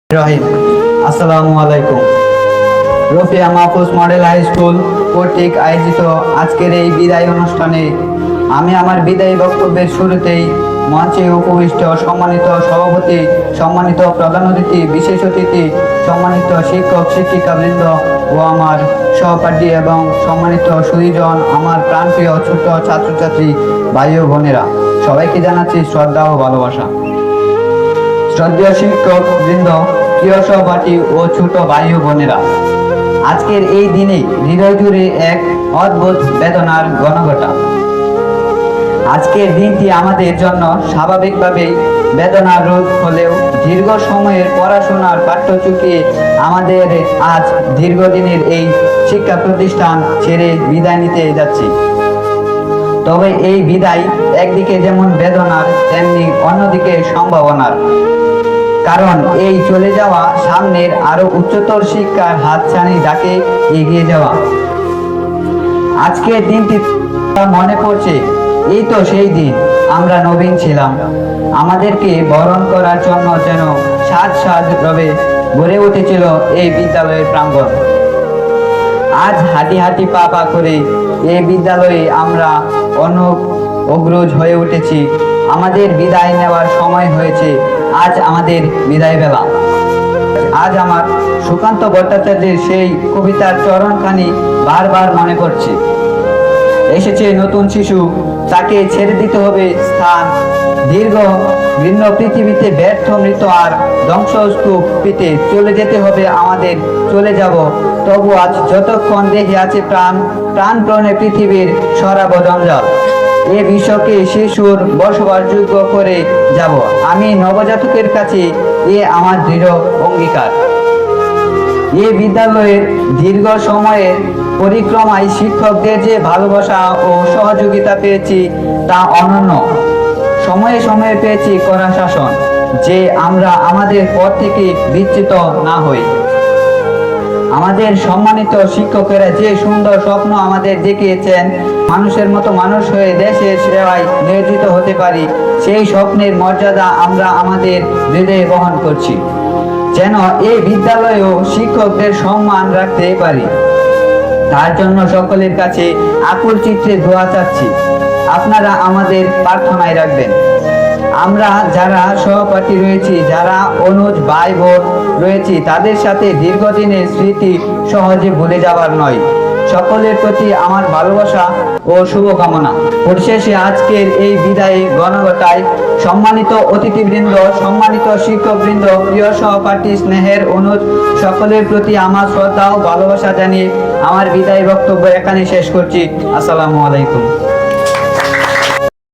রহিম আসসালামু আলাইকুম। Rafia Mahfuz model high school কর্তৃক আয়োজিত আজকের এই বিদায় অনুষ্ঠানে আমি আমার বিদায়ী বক্তব্যের শুরুতেই মঞ্চে উপবিষ্ট সম্মানিত সভাপতি, সম্মানিত প্রধান অতিথি, বিশেষ অতিথি, সম্মানিত শিক্ষক শিক্ষিকাবৃন্দ ও আমার সহপাঠী এবং সম্মানিত সুধীজন, আমার প্রাণপ্রিয় ছোট ছাত্রছাত্রী ভাই ও বোনেরা, সবাইকে জানাচ্ছি শ্রদ্ধা ও ভালোবাসা। শ্রদ্ধেয় শিক্ষক বৃন্দ, প্রিয় সহপাঠী ও ছোট ভাই ও বোনেরা, আজকের এই দিনে হৃদয় জুড়ে এক অদ্ভুত বেদনার ঘনঘটা। আজকের দিনটি আমাদের জন্য স্বাভাবিকভাবেই বেদনার রূপ হলেও দীর্ঘ সময়ের পড়াশোনার পাঠ্য চুকিয়ে আমাদের আজ দীর্ঘদিনের এই শিক্ষা প্রতিষ্ঠান ছেড়ে বিদায় নিতে যাচ্ছি। তবে এই বিদায় একদিকে যেমন বেদনার, তেমনি অন্যদিকে সম্ভাবনার। কারণ এই চলে যাওয়া সামনের আরো উচ্চতর শিক্ষার হাতছানি ডাকে এগিয়ে যাওয়া। আজকের দিনটি মনে পড়ছে, এই তো সেই দিন আমরা নবীন ছিলাম। আমাদেরকে বরণ করার জন্য যেন সাজ সাজ রবে গড়ে উঠেছিল এই বিদ্যালয়ের প্রাঙ্গণ। আজ হাঁটি হাঁটি পা পা করে এই বিদ্যালয়ে আমরা অগ্রজ হয়ে উঠেছি। আমাদের বিদায় নেওয়ার সময় হয়েছে। আজ আমাদের বিদায় বেলা। আজ আমার সুকান্ত ভট্টাচার্যের সেই কবিতার চরণখানি বারবার মনে পড়ছে। এসেছে নতুন শিশু, তাকে ছেড়ে দিতে হবে স্থান। দীর্ঘ ভিন্ন পৃথিবীতে ব্যর্থ মৃত আর ধ্বংসস্তূপ পিতে চলে যেতে হবে আমাদের, চলে যাব। তবু আজ যতক্ষণ দেহে আছে প্রাণ, প্রাণপণে পৃথিবীর সরাব জঞ্জাল। এ বিশ্বকে শিশুর বসবাসযোগ্য করে যাব আমি নবজাতকের কাছে, এ আমার দৃঢ় অঙ্গীকার। এ বিদ্যালয়ের দীর্ঘ সময়ের পরিক্রমায় শিক্ষকদের যে ভালোবাসা ও সহযোগিতা পেয়েছি তা অনন্য। সময়ে সময়ে পেয়েছি কড়া শাসন, যে আমরা আমাদের পথ থেকে বিচ্যুত না হই। আমাদের সম্মানিত শিক্ষকেরা যে সুন্দর স্বপ্ন আমাদের দেখিয়েছেন, মানুষের মতো মানুষ হয়ে দেশের সেবায় নিয়োজিত হতে পারি, সেই স্বপ্নের মর্যাদা আমরা আমাদের হৃদয়ে বহন করছি। যেন এই বিদ্যালয়েও শিক্ষকদের সম্মান রাখতে পারি, তার জন্য সকলের কাছে আকুল চিত্রে দোয়া চাচ্ছি। আপনারা আমাদের প্রার্থনায় রাখবেন। আমরা যারা সহপাঠী রয়েছি, যারা অনুজ ভাই বোন রয়েছি, তাদের সাথে দীর্ঘদিনের স্মৃতি সহজে ভুলে যাবার নয়। সকলের প্রতি আমার ভালোবাসা ও শুভকামনা। পরিশেষে আজকের এই বিদায়ী ঘনঘটায় সম্মানিত অতিথিবৃন্দ, সম্মানিত শিক্ষকবৃন্দ, প্রিয় সহপাঠী, স্নেহের অনুজ, সকলের প্রতি আমার শ্রদ্ধা ও ভালোবাসা জানিয়ে আমার বিদায়ী বক্তব্য এখানে শেষ করছি। আসসালামু আলাইকুম।